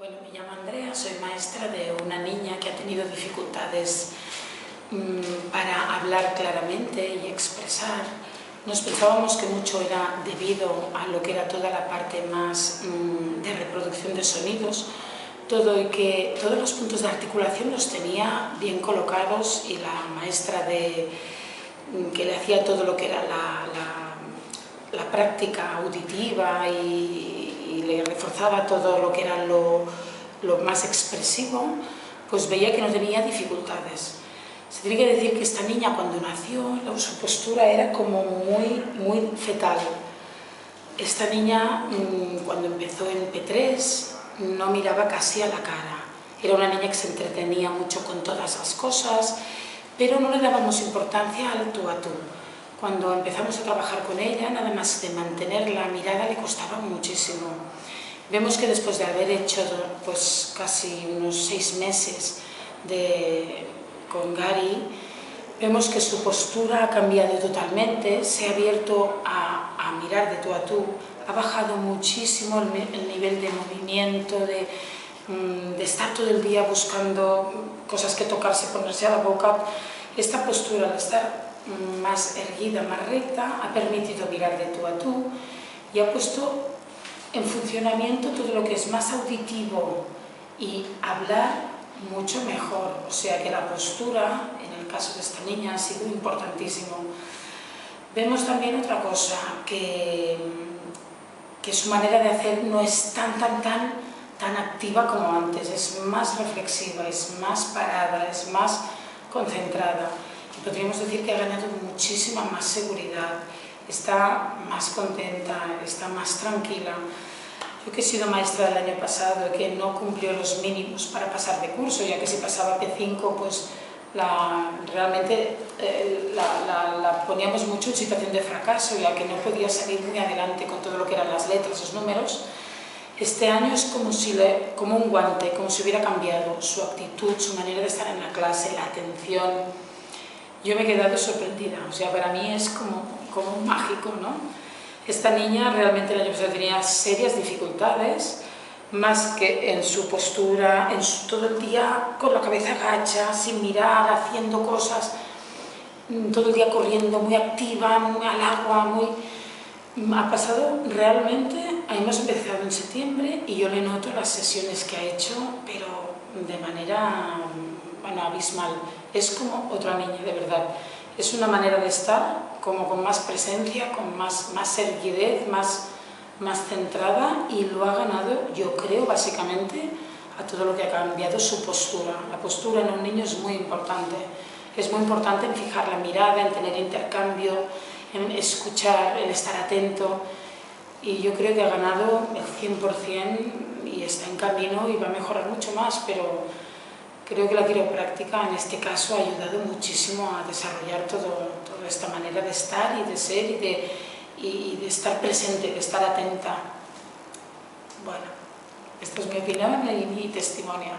Bueno, me llamo Andrea, soy maestra de una niña que ha tenido dificultades para hablar claramente y expresar. Nos pensábamos que mucho era debido a lo que era toda la parte más de reproducción de sonidos, y que todos los puntos de articulación los tenía bien colocados, y la maestra que le hacía todo lo que era la práctica auditiva y le reforzaba todo lo que era lo más expresivo, pues veía que no tenía dificultades. Se tiene que decir que esta niña, cuando nació, su postura era como muy fetal. Esta niña, cuando empezó en P3, no miraba casi a la cara. Era una niña que se entretenía mucho con todas las cosas, pero no le dábamos importancia al tú a tú. Cuando empezamos a trabajar con ella, nada más de mantener la mirada le costaba muchísimo. Vemos que después de haber hecho pues, casi unos 6 meses con Gary, vemos que su postura ha cambiado totalmente, se ha abierto a mirar de tú a tú, ha bajado muchísimo el nivel de movimiento, de estar todo el día buscando cosas que tocarse, ponerse a la boca. Esta postura, al estar más erguida, más recta, ha permitido mirar de tú a tú y ha puesto en funcionamiento todo lo que es más auditivo y hablar mucho mejor. O sea que la postura, en el caso de esta niña, ha sido importantísimo. Vemos también otra cosa, que su manera de hacer no es tan activa como antes, es más reflexiva, es más parada, es más concentrada. Y podríamos decir que ha ganado muchísima más seguridad, está más contenta, está más tranquila. Yo, que he sido maestra del año pasado y que no cumplió los mínimos para pasar de curso, ya que si pasaba P5, pues realmente la poníamos mucho en situación de fracaso, ya que no podía salir muy adelante con todo lo que eran las letras, los números. Este año es como un guante, como si hubiera cambiado su actitud, su manera de estar en la clase, la atención. Yo me he quedado sorprendida, o sea, para mí es como mágico, ¿no? Esta niña realmente el año pasado tenía serias dificultades, más que en su postura, todo el día con la cabeza agacha, sin mirar, haciendo cosas, todo el día corriendo, muy activa, al agua, Ha pasado realmente, hemos empezado en septiembre y yo le noto las sesiones que ha hecho, pero de manera, abismal. Es como otra niña, de verdad. Es una manera de estar como con más presencia, con más erguidez, más centrada, y lo ha ganado, yo creo, básicamente a todo lo que ha cambiado su postura. La postura en un niño es muy importante. Es muy importante en fijar la mirada, en tener intercambio, en escuchar, en estar atento. Y yo creo que ha ganado el 100% y está en camino y va a mejorar mucho más, pero creo que la quiropráctica en este caso ha ayudado muchísimo a desarrollar toda esta manera de estar y de ser y de estar presente, de estar atenta. Bueno, esta es mi opinión y mi testimonio.